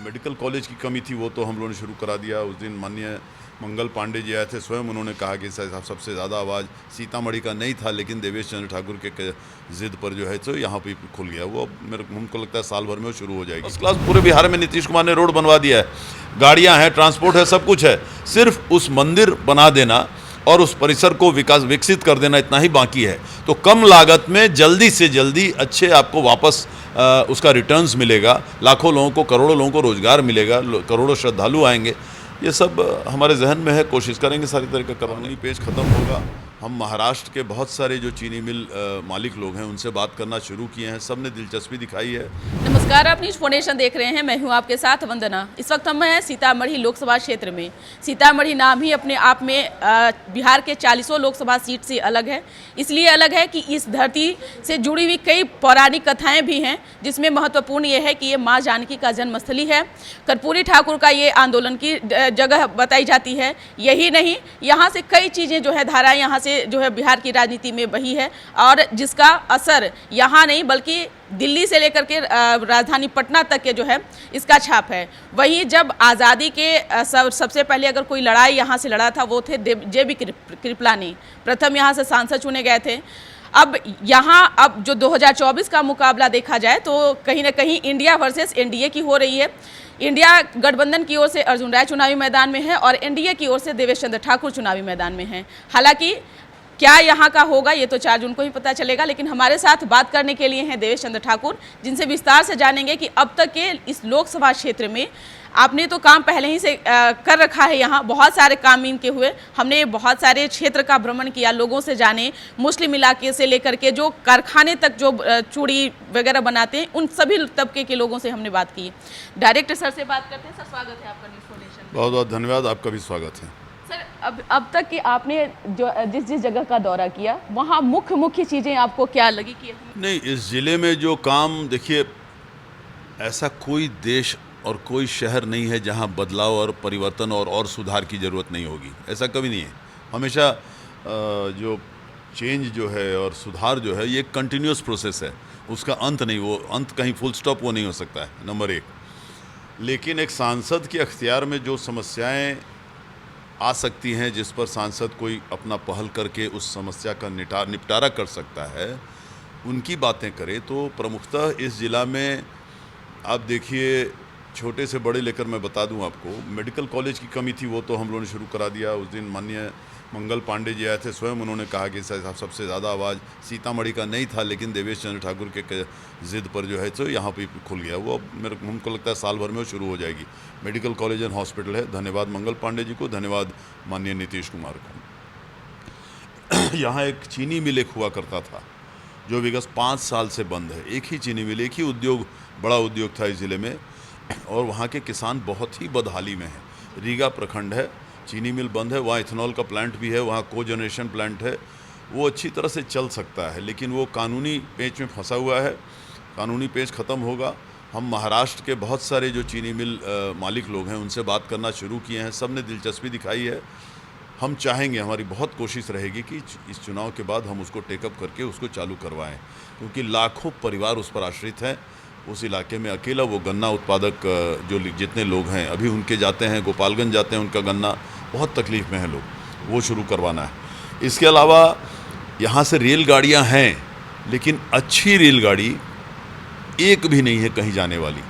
Medical college की कमी थी, वो तो हम लोगों ने शुरू करा दिया। उस दिन माननीय मंगल पांडे जी आए थे, स्वयं उन्होंने कहा कि सबसे ज़्यादा आवाज़ सीतामढ़ी का नहीं था, लेकिन देवेश चंद्र ठाकुर के ज़िद पर जो है तो यहाँ पे खुल गया। वो अब हमको लगता है साल भर में वो शुरू हो जाएगी। फर्स्ट क्लास पूरे बिहार में नीतीश कुमार ने रोड बनवा दिया है, गाड़ियाँ हैं, ट्रांसपोर्ट है, सब कुछ है। सिर्फ उस मंदिर बना देना और उस परिसर को विकसित कर देना, इतना ही बाकी है। तो कम लागत में जल्दी से जल्दी अच्छे आपको वापस उसका रिटर्न्स मिलेगा, लाखों लोगों को, करोड़ों लोगों को रोजगार मिलेगा, करोड़ों श्रद्धालु आएंगे। ये सब हमारे जहन में है, कोशिश करेंगे सारी तरह का करवाने। पेज ख़त्म होगा। हम महाराष्ट्र के बहुत सारे जो चीनी मिल मालिक लोग हैं उनसे बात करना शुरू किए हैं, सब ने दिलचस्पी दिखाई है। नमस्कार, आप न्यूज फाउंडेशन देख रहे हैं, मैं हूं आपके साथ वंदना। इस वक्त हम हैं सीतामढ़ी लोकसभा क्षेत्र में। सीतामढ़ी नाम ही अपने आप में बिहार के 40 लोकसभा सीट से अलग है। इसलिए अलग है कि इस धरती से जुड़ी हुई कई पौराणिक कथाएं भी हैं, जिसमें महत्वपूर्ण ये है कि ये माँ जानकी का जन्मस्थली है। कर्पूरी ठाकुर का ये आंदोलन की जगह बताई जाती है। यही नहीं, यहाँ से कई चीज़ें जो है, धाराएं यहाँ से जो है बिहार की राजनीति में बही है, और जिसका असर यहाँ नहीं बल्कि दिल्ली से लेकर के राजधानी पटना तक के जो है इसका छाप है। वहीं जब आज़ादी के सबसे पहले अगर कोई लड़ाई यहाँ से लड़ा था वो थे JB कृपलानी, प्रथम यहाँ से सांसद चुने गए थे। अब यहाँ अब जो 2024 का मुकाबला देखा जाए तो कहीं ना कहीं इंडिया वर्सेस NDA की हो रही है। इंडिया गठबंधन की ओर से अर्जुन राय चुनावी मैदान में है और NDA की ओर से देवेश चंद्र ठाकुर चुनावी मैदान में हैं। हालांकि क्या यहाँ का होगा ये तो 4 जून को ही पता चलेगा, लेकिन हमारे साथ बात करने के लिए हैं देवेश चंद्र ठाकुर, जिनसे विस्तार से जानेंगे कि अब तक के इस लोकसभा क्षेत्र में आपने तो काम पहले ही से कर रखा है। यहाँ बहुत सारे काम इनके हुए, हमने बहुत सारे क्षेत्र का भ्रमण किया, लोगों से जाने, मुस्लिम इलाके से लेकर के जो कारखाने तक जो चूड़ी वगैरह बनाते हैं उन सभी तबके के लोगों से हमने बात की। डायरेक्टर सर से बात करते हैं। सर, स्वागत है आपका न्यूज़ फाउंडेशन। बहुत बहुत धन्यवाद, आपका भी स्वागत है। सर, अब तक कि आपने जो जिस जगह का दौरा किया वहाँ मुख्य चीज़ें आपको क्या लगी कि नहीं, इस ज़िले में जो काम, देखिए, ऐसा कोई देश और कोई शहर नहीं है जहां बदलाव और परिवर्तन और सुधार की ज़रूरत नहीं होगी। ऐसा कभी नहीं है। हमेशा जो चेंज जो है और सुधार जो है ये कंटिन्यूस प्रोसेस है, उसका अंत नहीं, वो अंत कहीं फुल स्टॉप वो नहीं हो सकता है, नंबर 1। लेकिन एक सांसद के अख्तियार में जो समस्याएं आ सकती हैं, जिस पर सांसद कोई अपना पहल करके उस समस्या का निपटारा कर सकता है, उनकी बातें करें तो प्रमुखतः इस ज़िला में आप देखिए, छोटे से बड़े लेकर मैं बता दूं आपको, मेडिकल कॉलेज की कमी थी, वो तो हम लोगों ने शुरू करा दिया। उस दिन माननीय मंगल पांडे जी आए थे, स्वयं उन्होंने कहा कि सबसे ज़्यादा आवाज़ सीतामढ़ी का नहीं था, लेकिन देवेश चंद्र ठाकुर के ज़िद पर जो है तो यहाँ पे खुल गया। वो अब हमको लगता है साल भर में वो शुरू हो जाएगी। मेडिकल कॉलेज एंड हॉस्पिटल है। धन्यवाद मंगल पांडे जी को, धन्यवाद माननीय नीतीश कुमार को। यहाँ एक चीनी मिल एक हुआ करता था जो विगत 5 साल से बंद है। एक ही चीनी मिल, एक ही उद्योग, बड़ा उद्योग था इस ज़िले में, और वहाँ के किसान बहुत ही बदहाली में हैं। रीगा प्रखंड है, चीनी मिल बंद है, वहाँ इथेनॉल का प्लांट भी है, वहाँ कोजनरेशन प्लांट है, वो अच्छी तरह से चल सकता है, लेकिन वो कानूनी पेच में फंसा हुआ है। कानूनी पेच ख़त्म होगा। हम महाराष्ट्र के बहुत सारे जो चीनी मिल मालिक लोग हैं उनसे बात करना शुरू किए हैं, सब ने दिलचस्पी दिखाई है। हम चाहेंगे, हमारी बहुत कोशिश रहेगी कि इस चुनाव के बाद हम उसको टेकअप करके उसको चालू करवाएं, क्योंकि लाखों परिवार उस पर आश्रित हैं। उस इलाके में अकेला वो गन्ना उत्पादक जो जितने लोग हैं, अभी उनके जाते हैं, गोपालगंज जाते हैं, उनका गन्ना बहुत तकलीफ़ में है लोग, वो शुरू करवाना है। इसके अलावा यहाँ से रेलगाड़ियाँ हैं, लेकिन अच्छी रेलगाड़ी एक भी नहीं है कहीं जाने वाली।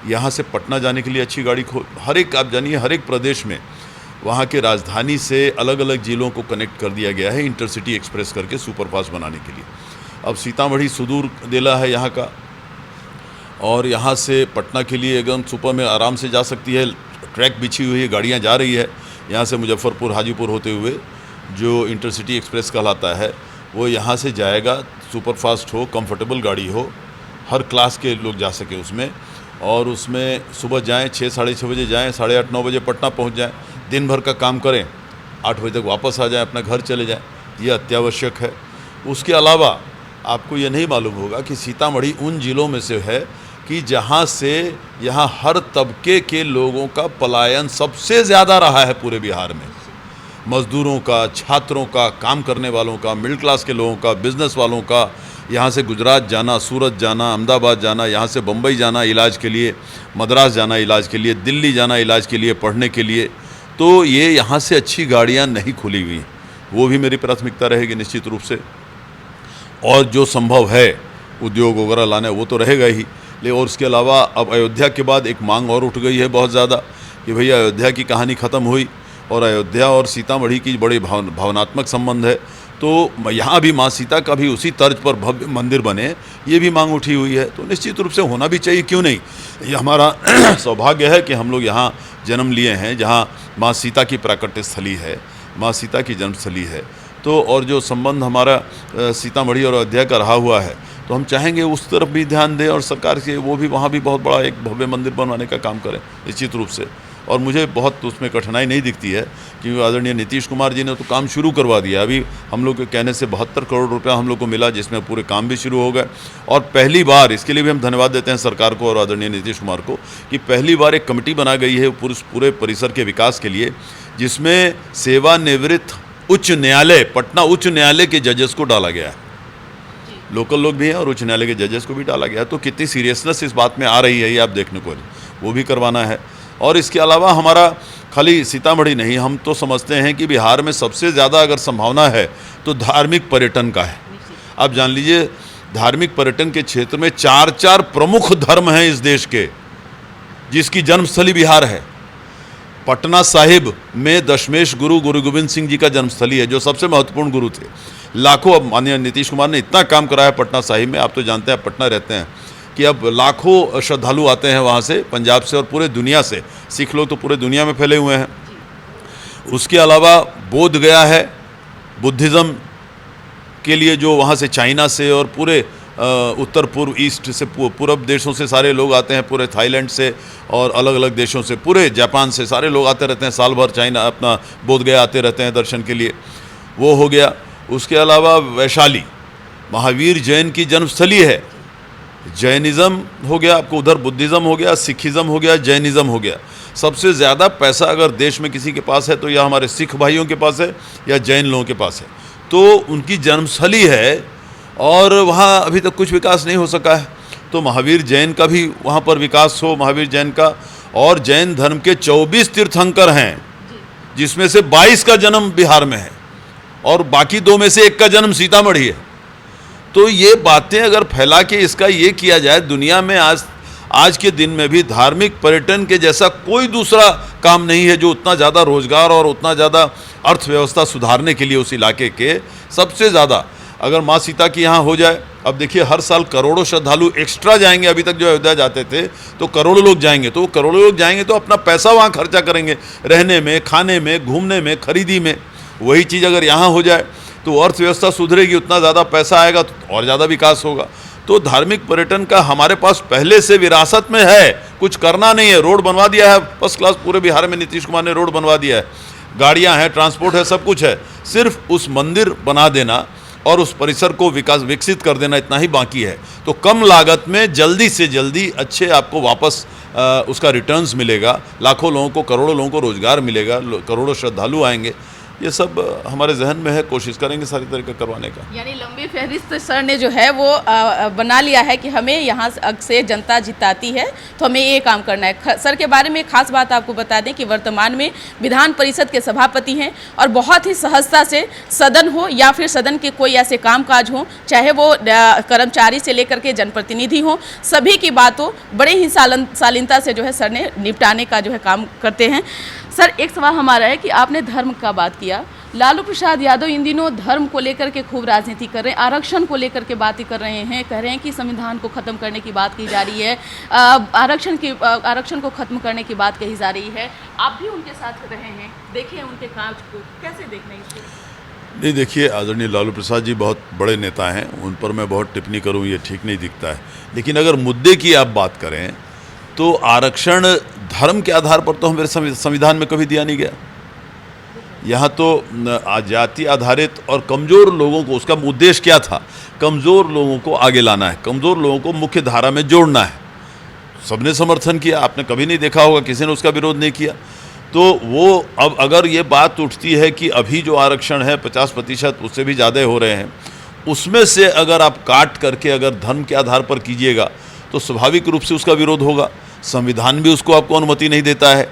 यहाँ से पटना जाने के लिए अच्छी गाड़ी हर एक, आप जानिए, हर एक प्रदेश में वहाँ के राजधानी से अलग अलग जिलों को कनेक्ट कर दिया गया है इंटरसिटी एक्सप्रेस करके, सुपरफास्ट बनाने के लिए। अब सीतामढ़ी सुदूर जिला है यहाँ का, और यहाँ से पटना के लिए एकदम सुपर में आराम से जा सकती है, ट्रैक बिछी हुई है, गाड़ियाँ जा रही है। यहाँ से मुजफ्फरपुर, हाजीपुर होते हुए जो इंटरसिटी एक्सप्रेस कहलाता है वो यहाँ से जाएगा। सुपरफास्ट हो, कंफर्टेबल गाड़ी हो, हर क्लास के लोग जा सके उसमें, और उसमें सुबह जाएँ 6 साढ़े 6 बजे जाएँ, 8:30 9 बजे पटना पहुँच जाएँ, दिन भर का काम करें, 8 बजे तक वापस आ जाएँ, अपना घर चले जाएँ। ये अत्यावश्यक है। उसके अलावा आपको ये नहीं मालूम होगा कि सीतामढ़ी उन ज़िलों में से है कि जहाँ से यहाँ हर तबके के लोगों का पलायन सबसे ज़्यादा रहा है पूरे बिहार में। मज़दूरों का, छात्रों का, काम करने वालों का, मिडिल क्लास के लोगों का, बिज़नेस वालों का, यहाँ से गुजरात जाना, सूरत जाना, अहमदाबाद जाना, यहाँ से बम्बई जाना इलाज के लिए, मद्रास जाना इलाज के लिए, दिल्ली जाना इलाज के लिए, पढ़ने के लिए, तो ये यहाँ से अच्छी गाड़ियाँ नहीं खुली हुई। वो भी मेरी प्राथमिकता रहेगी निश्चित रूप से। और जो संभव है उद्योग वगैरह लाने वो तो रहेगा ही, लेकिन और उसके अलावा अब अयोध्या के बाद एक मांग और उठ गई है बहुत ज़्यादा कि भैया अयोध्या की कहानी ख़त्म हुई और अयोध्या और सीतामढ़ी की बड़ी भावनात्मक संबंध है, तो यहाँ भी माँ सीता का भी उसी तर्ज पर भव्य मंदिर बने, ये भी मांग उठी हुई है। तो निश्चित रूप से होना भी चाहिए, क्यों नहीं। ये हमारा सौभाग्य है कि हम लोग यहाँ जन्म लिए हैं, जहाँ माँ सीता की प्राकट्य स्थली है, माँ सीता की जन्मस्थली है। तो और जो संबंध हमारा सीतामढ़ी और अयोध्या का रहा हुआ है, तो हम चाहेंगे उस तरफ भी ध्यान दें और सरकार के वो भी वहाँ भी बहुत बड़ा एक भव्य मंदिर बनवाने का काम करें निश्चित रूप से। और मुझे बहुत उसमें कठिनाई नहीं दिखती है, क्योंकि आदरणीय नीतीश कुमार जी ने तो काम शुरू करवा दिया। अभी हम लोग के कहने से 72 करोड़ रुपया हम लोग को मिला, जिसमें पूरे काम भी शुरू हो गए। और पहली बार, इसके लिए भी हम धन्यवाद देते हैं सरकार को और आदरणीय नीतीश कुमार को, कि पहली बार एक कमेटी बना गई है पूरे परिसर के विकास के लिए, जिसमें सेवानिवृत्त उच्च न्यायालय, पटना उच्च न्यायालय के जजेस को डाला गया है। लोकल लोग भी हैं और उच्च न्यायालय के जजेस को भी डाला गया। तो कितनी सीरियसनेस इस बात में आ रही है ये आप देखने को, वो भी करवाना है। और इसके अलावा हमारा खाली सीतामढ़ी नहीं, हम तो समझते हैं कि बिहार में सबसे ज़्यादा अगर संभावना है तो धार्मिक पर्यटन का है। आप जान लीजिए, धार्मिक पर्यटन के क्षेत्र में 4 प्रमुख धर्म हैं इस देश के, जिसकी जन्मस्थली बिहार है। पटना साहिब में दशमेश गुरु गोविंद सिंह जी का जन्मस्थली है, जो सबसे महत्वपूर्ण गुरु थे। लाखों, अब माननीय नीतीश कुमार ने इतना काम कराया पटना साहिब में, आप तो जानते हैं पटना रहते हैं, कि अब लाखों श्रद्धालु आते हैं वहाँ से, पंजाब से और पूरे दुनिया से। सिख लोग तो पूरे दुनिया में फैले हुए हैं। उसके अलावा बोध गया है बुद्धिज़्म के लिए, जो वहाँ से चाइना से और पूरे उत्तर पूर्व ईस्ट से पूर्व देशों से सारे लोग आते हैं, पूरे थाईलैंड से और अलग अलग देशों से, पूरे जापान से सारे लोग आते रहते हैं, साल भर चाइना अपना बोध गया आते रहते हैं दर्शन के लिए। वो हो गया। उसके अलावा वैशाली महावीर जैन की जन्मस्थली है। जैनिज़्म हो गया आपको, उधर बुद्धिज़्म हो गया, सिखिज़्म हो गया, जैनिज़्म हो गया। सबसे ज़्यादा पैसा अगर देश में किसी के पास है तो या हमारे सिख भाइयों के पास है या जैन लोगों के पास है। तो उनकी जन्मस्थली है और वहाँ अभी तक कुछ विकास नहीं हो सका है। तो महावीर जैन का भी वहाँ पर विकास हो, महावीर जैन का। और जैन धर्म के 24 तीर्थंकर हैं, जिसमें से 22 का जन्म बिहार में है और बाकी 2 में से 1 का जन्म सीतामढ़ी है। तो ये बातें अगर फैला के इसका ये किया जाए, दुनिया में आज के दिन में भी धार्मिक पर्यटन के जैसा कोई दूसरा काम नहीं है जो उतना ज़्यादा रोजगार और उतना ज़्यादा अर्थव्यवस्था सुधारने के लिए उस इलाके के सबसे ज़्यादा अगर माँ सीता की यहाँ हो जाए। अब देखिए, हर साल करोड़ों श्रद्धालु एक्स्ट्रा जाएंगे। अभी तक जो अयोध्या जाते थे तो करोड़ों लोग जाएंगे, तो करोड़ों लोग जाएंगे तो अपना पैसा वहाँ खर्चा करेंगे, रहने में, खाने में, घूमने में, खरीदी में। वही चीज़ अगर यहाँ हो जाए तो अर्थव्यवस्था सुधरेगी, उतना ज़्यादा पैसा आएगा तो और ज़्यादा विकास होगा। तो धार्मिक पर्यटन का हमारे पास पहले से विरासत में है, कुछ करना नहीं है। रोड बनवा दिया है फर्स्ट क्लास, पूरे बिहार में नीतीश कुमार ने रोड बनवा दिया है, गाड़ियाँ हैं, ट्रांसपोर्ट है, सब कुछ है। सिर्फ उस मंदिर बना देना और उस परिसर को विकसित कर देना, इतना ही बाकी है। तो कम लागत में जल्दी से जल्दी अच्छे आपको वापस उसका रिटर्न्स मिलेगा, लाखों लोगों को, करोड़ों लोगों को रोजगार मिलेगा, करोड़ों श्रद्धालु आएंगे। ये सब हमारे जहन में है, कोशिश करेंगे सारी तरीके करवाने का। यानी लंबी फहरिस्त सर ने जो है वो बना लिया है कि हमें यहाँ से जनता जिताती है तो हमें ये काम करना है। सर के बारे में एक खास बात आपको बता दें कि वर्तमान में विधान परिषद के सभापति हैं और बहुत ही सहजता से सदन हो या फिर सदन के कोई ऐसे कामकाज हो, चाहे वो कर्मचारी से लेकर के जनप्रतिनिधि हो, सभी की बातों बड़े ही शालीनता से जो है सर ने निपटाने का जो है काम करते हैं। सर, एक सवाल हमारा है कि आपने धर्म का बात किया, लालू प्रसाद यादव इन दिनों धर्म को लेकर के खूब राजनीति कर रहे हैं, आरक्षण को लेकर के बातें कर रहे हैं, कह रहे हैं कि संविधान को ख़त्म करने की बात की जा रही है, आरक्षण को ख़त्म करने की बात कही जा रही है। आप भी उनके साथ रहे हैं, देखें उनके काम को, कैसे देख रहे हैं इसको? नहीं, देखिए, आदरणीय लालू प्रसाद जी बहुत बड़े नेता हैं, उन पर मैं बहुत टिप्पणी करूँ ये ठीक नहीं दिखता है। लेकिन अगर मुद्दे की आप बात करें तो आरक्षण धर्म के आधार पर तो हमारे संविधान में कभी दिया नहीं गया। यहाँ तो जाति आधारित और कमज़ोर लोगों को, उसका उद्देश्य क्या था? कमज़ोर लोगों को आगे लाना है, कमज़ोर लोगों को मुख्य धारा में जोड़ना है। सबने समर्थन किया, आपने कभी नहीं देखा होगा किसी ने उसका विरोध नहीं किया। तो वो अब अगर ये बात उठती है कि अभी जो आरक्षण है 50% उससे भी ज़्यादा हो रहे हैं, उसमें से अगर आप काट करके अगर धर्म के आधार पर कीजिएगा तो स्वाभाविक रूप से उसका विरोध होगा। संविधान भी उसको आपको अनुमति नहीं देता है।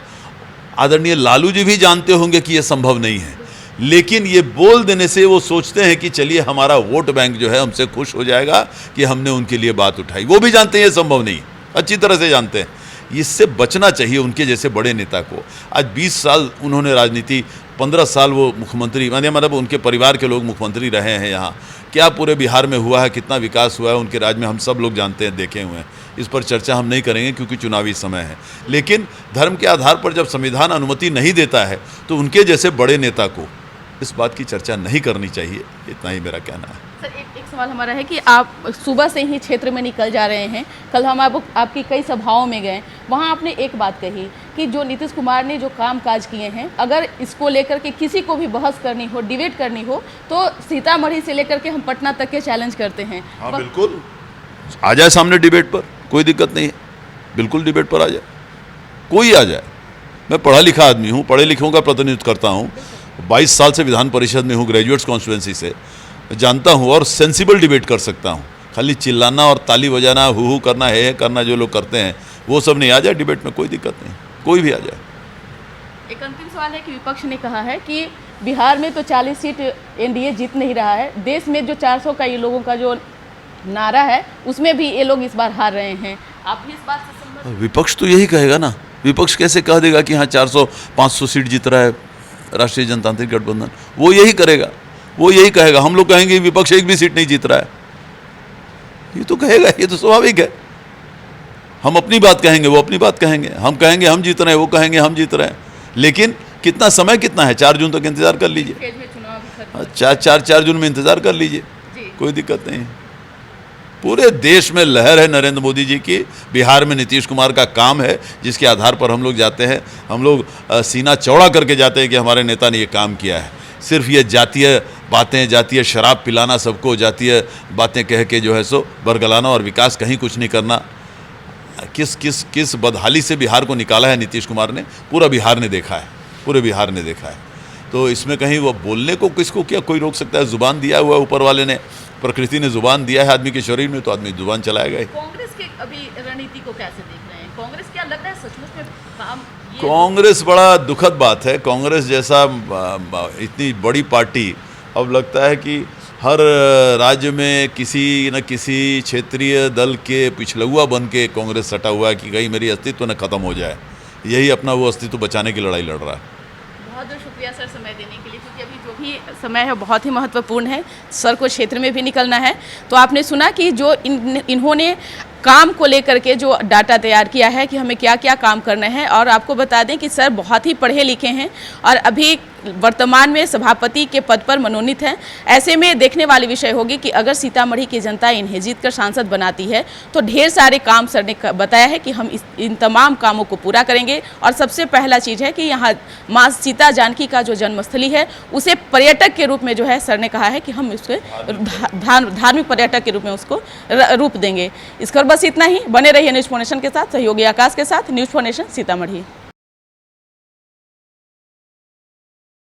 आदरणीय लालू जी भी जानते होंगे कि यह संभव नहीं है, लेकिन ये बोल देने से वो सोचते हैं कि चलिए हमारा वोट बैंक जो है हमसे खुश हो जाएगा कि हमने उनके लिए बात उठाई। वो भी जानते हैं ये संभव नहीं, अच्छी तरह से जानते हैं। इससे बचना चाहिए उनके जैसे बड़े नेता को। आज 20 साल उन्होंने राजनीति, 15 साल वो मुख्यमंत्री, मतलब उनके परिवार के लोग मुख्यमंत्री रहे हैं। यहाँ क्या पूरे बिहार में हुआ है, कितना विकास हुआ है उनके राज में, हम सब लोग जानते हैं, देखे हुए हैं। इस पर चर्चा हम नहीं करेंगे क्योंकि चुनावी समय है। लेकिन धर्म के आधार पर जब संविधान अनुमति नहीं देता है तो उनके जैसे बड़े नेता को इस बात की चर्चा नहीं करनी चाहिए। इतना ही मेरा कहना है। सर, एक सवाल हमारा है कि आप सुबह से ही क्षेत्र में निकल जा रहे हैं। कल हम आपकी कई सभाओं में गए, वहाँ आपने एक बात कही कि जो नीतीश कुमार ने जो काम काज किए हैं, अगर इसको लेकर के किसी को भी बहस करनी हो, डिबेट करनी हो, तो सीतामढ़ी से लेकर के हम पटना तक के चैलेंज करते हैं। हाँ बिल्कुल, आ जाए सामने डिबेट पर, कोई दिक्कत नहीं है। बिल्कुल डिबेट पर आ जाए, कोई आ जाए। मैं पढ़ा लिखा आदमी हूँ, पढ़े लिखों का प्रतिनिधित्व करता हूँ। 22 साल से विधान परिषद में हूँ, ग्रेजुएट्स कॉन्स्टिट्यूएंसी से जानता हूँ और सेंसिबल डिबेट कर सकता हूँ। खाली चिल्लाना और ताली बजाना, हु करना, है करना जो लोग करते हैं, वो सब नहीं। आ जाए डिबेट में, कोई दिक्कत नहीं, कोई भी आ जाए। एक अंतिम सवाल है कि विपक्ष ने कहा है कि बिहार में तो 40 सीट एनडीए जीत नहीं रहा है, देश में जो 400 का ये लोगों का जो नारा है उसमें भी ये लोग इस बार हार रहे हैं। आप भी इस बात से सहमत? विपक्ष तो यही कहेगा ना। विपक्ष कैसे कह देगा कि हाँ 400-500 सीट जीत रहा है राष्ट्रीय जनतांत्रिक गठबंधन? वो यही करेगा, वो यही कहेगा। हम लोग कहेंगे विपक्ष एक भी सीट नहीं जीत रहा है, ये तो कहेगा, ये तो स्वाभाविक है। हम अपनी बात कहेंगे, वो अपनी बात कहेंगे। हम कहेंगे हम जीत रहे हैं, वो कहेंगे हम जीत रहे हैं। लेकिन कितना समय कितना है? 4 जून तक इंतजार कर लीजिए। 4 जून में इंतजार कर लीजिए, कोई दिक्कत नहीं है। पूरे देश में लहर है नरेंद्र मोदी जी की। बिहार में नीतीश कुमार का काम है जिसके आधार पर हम लोग जाते हैं। हम लोग सीना चौड़ा करके जाते हैं कि हमारे नेता ने ये काम किया है। सिर्फ ये जातीय बातें, जातीय शराब पिलाना सबको, जातीय बातें कह के जो है सो बरगलाना और विकास कहीं कुछ नहीं करना। किस बदहाली से बिहार को निकाला है नीतीश कुमार ने, पूरा बिहार ने देखा है, पूरे बिहार ने देखा है। तो इसमें कहीं वो बोलने को किसको क्या कोई रोक सकता है? जुबान दिया हुआ है ऊपर वाले ने, प्रकृति ने जुबान दिया है आदमी के शरीर में, तो आदमी जुबान चलाएगा ही। कांग्रेस के अभी रणनीति को कैसे देख रहे हैं? कांग्रेस क्या लग रहा है सचमुच में काम? कांग्रेस बड़ा दुखद बात है। कांग्रेस जैसा इतनी बड़ी पार्टी, अब लगता है कि हर राज्य में किसी न किसी क्षेत्रीय दल के पिछलुआ बन के कांग्रेस सटा हुआ है कि कहीं मेरी अस्तित्व न खत्म हो जाए। यही अपना वो अस्तित्व बचाने की लड़ाई लड़ रहा है। बहुत बहुत शुक्रिया सर समय देने के लिए, क्योंकि अभी जो भी समय है बहुत ही महत्वपूर्ण है। सर को क्षेत्र में भी निकलना है। तो आपने सुना कि जो इन्होंने काम को लेकर के जो डाटा तैयार किया है कि हमें क्या क्या काम करना है, और आपको बता दें कि सर बहुत ही पढ़े लिखे हैं और अभी वर्तमान में सभापति के पद पर मनोनीत हैं। ऐसे में देखने वाली विषय होगी कि अगर सीतामढ़ी की जनता इन्हें जीतकर सांसद बनाती है तो ढेर सारे काम सर ने बताया है कि हम इन तमाम कामों को पूरा करेंगे। और सबसे पहला चीज़ है कि यहाँ माँ सीता जानकी का जो जन्मस्थली है उसे पर्यटक के रूप में जो है सर ने कहा है कि हम उसके धार्मिक पर्यटक के रूप में उसको रूप देंगे। इसकर बस इतना ही। बने रहिए न्यूज़ फोनेशन के साथ। सहयोगी आकाश के साथ, न्यूज़ फोनेशन सीतामढ़ी।